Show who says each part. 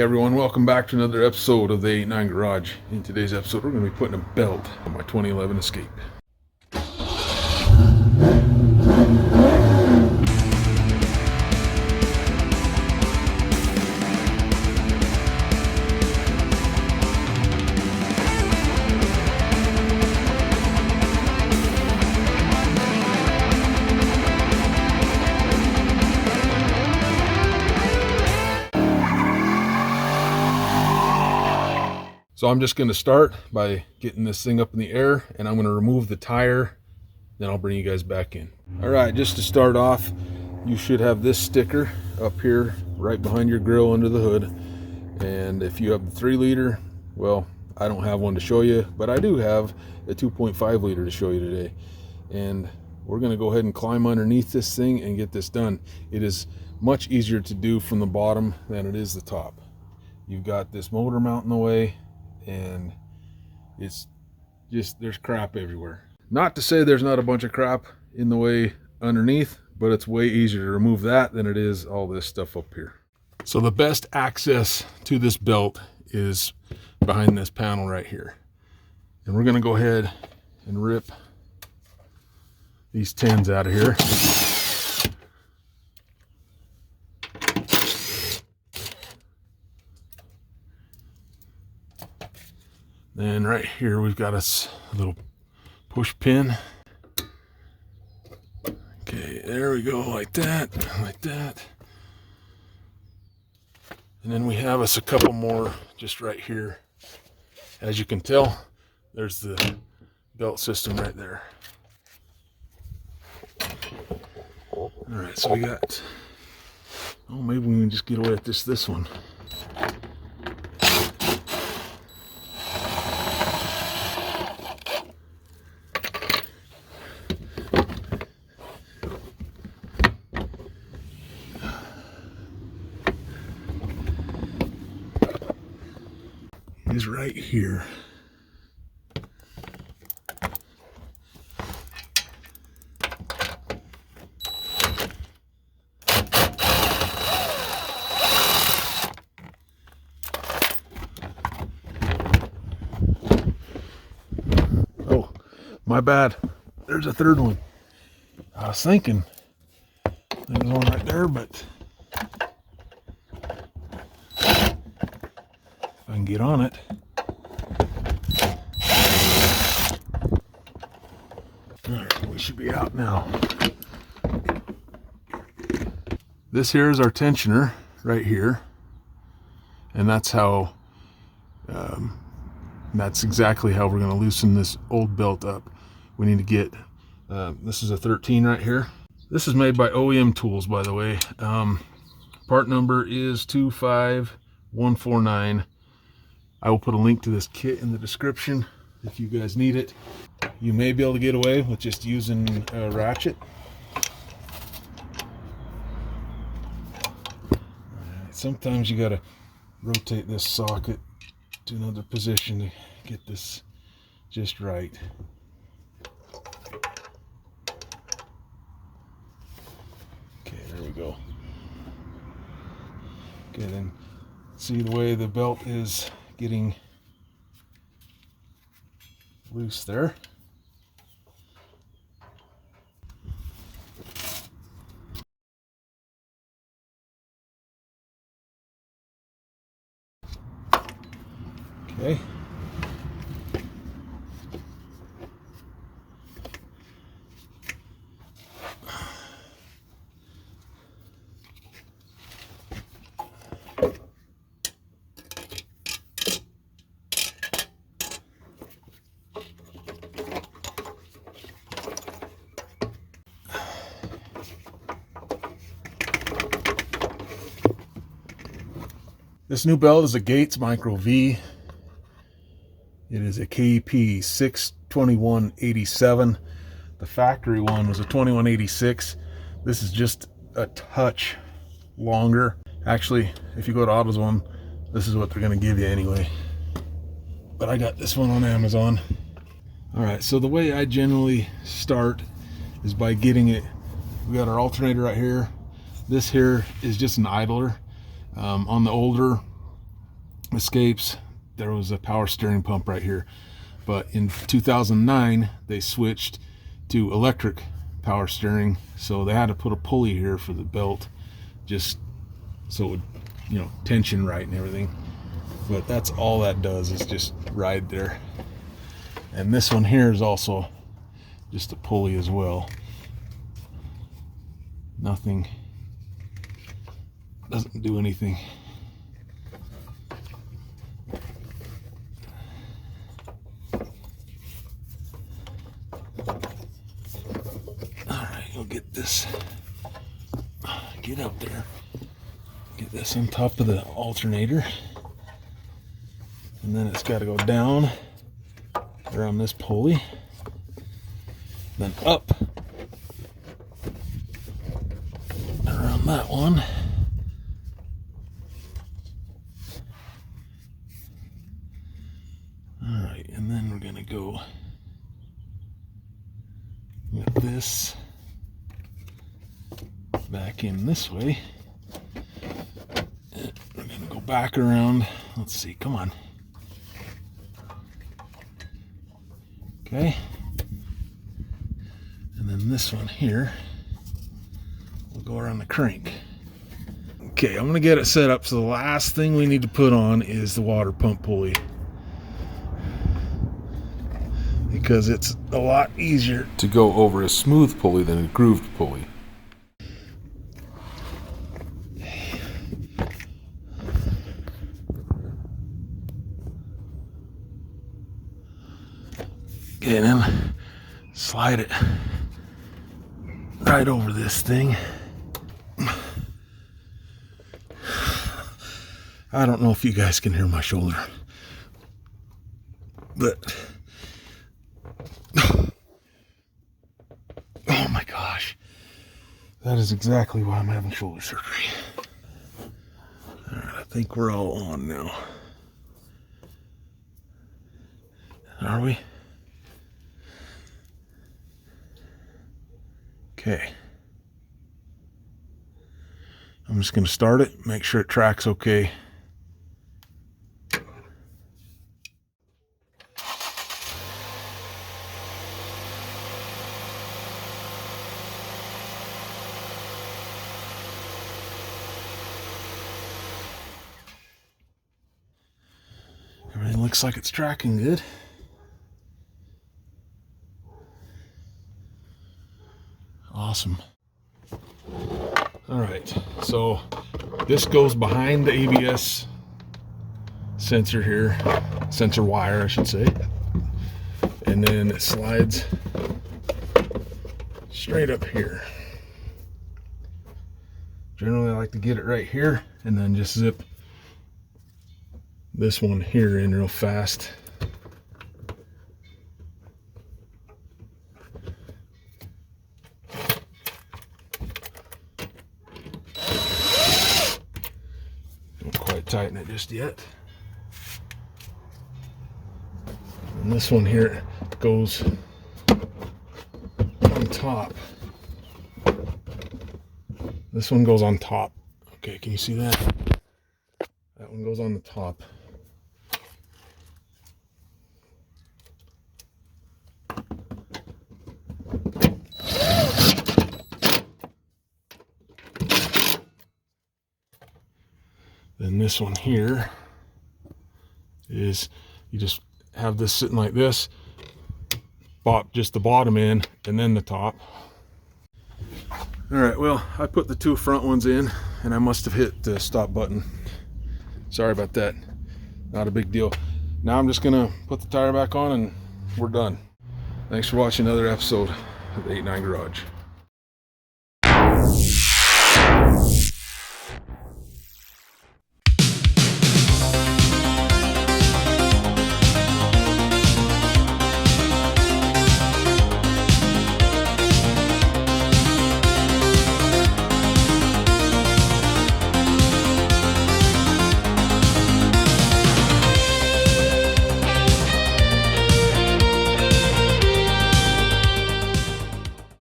Speaker 1: everyone, welcome back to another episode of the 89 Garage. In today's episode, we're going to be putting a belt on my 2011 Escape. So I'm just going to start by getting this thing up in the air, and I'm going to remove the tire, then I'll bring you guys back in. All right, just to start off, you should have this sticker up here right behind your grill under the hood. And if you have the 3 liter, well, I don't have one to show you, but I do have a 2.5 liter to show you today. And we're going to go ahead and climb underneath this thing and get this done. It is much easier to do from the bottom than it is the top. You've got this motor mount in the way, and it's just, there's crap everywhere. Not to say there's not a bunch of crap in the way underneath, but it's way easier to remove that than it is all this stuff up here. So the best access to this belt is behind this panel right here. And we're going to go ahead and rip these tins out of here. Then right here we've got a little push pin. Okay, there we go, like that, like that. And then we have us a couple more just right here. As you can tell, there's the belt system right there. All right, so we got, oh, maybe we can just get away with this one. Is right here. Oh, my bad. There's a third one. I was thinking there was one right there, but if I can get on it. Alright, we should be out now. This here is our tensioner right here, and that's how that's exactly how we're going to loosen this old belt up. We need to get this is a 13 right here. This is made by OEM Tools, by the way. Part number is 25149. I will put a link to this kit in the description if you guys need it. You may be able to get away with just using a ratchet. Sometimes you got to rotate this socket to another position to get this just right. Okay, there we go. Okay, then see the way the belt is getting loose there. Okay. This new belt is a Gates Micro V. It is a KP 62187. The factory one was a 2186. This is just a touch longer. Actually, if you go to AutoZone, this is what they're going to give you anyway. But I got this one on Amazon. All right, so the way I generally start is by getting it. We got our alternator right here. This here is just an idler. On the older escapes, there was a power steering pump right here. But in 2009, they switched to electric power steering, so they had to put a pulley here for the belt, just so it would, you know, tension right and everything. But that's all that does, is just ride there. And this one here is also just a pulley as well. Nothing, doesn't do anything. Alright, we'll get this, get up there, get this on top of the alternator, and then it's got to go down around this pulley, then up around that one, alright, and then we're going to go with this back in this way. We're going to go back around, let's see, come on. Okay, and then this one here will go around the crank. Okay, I'm gonna get it set up, so the last thing we need to put on is the water pump pulley, because it's a lot easier to go over a smooth pulley than a grooved pulley. Okay, and then slide it right over this thing. I don't know if you guys can hear my shoulder, but oh my gosh, that is exactly why I'm having shoulder surgery. All right, I think we're all on now. Are we? Okay, I'm just going to start it, make sure it tracks okay. Everything looks like it's tracking good. Awesome. All right, so this goes behind the ABS sensor here, sensor wire I should say, and then it slides straight up here. Generally I like to get it right here and then just zip this one here in real fast. Tighten it just yet. And this one here goes on top. This one goes on top. Okay, can you see that? That one goes on the top. Then this one here is, you just have this sitting like this, pop just the bottom in and then the top. All right, well, I put the two front ones in and I must have hit the stop button. Sorry about that, not a big deal. Now I'm just gonna put the tire back on and we're done. Thanks for watching another episode of the 89 Garage.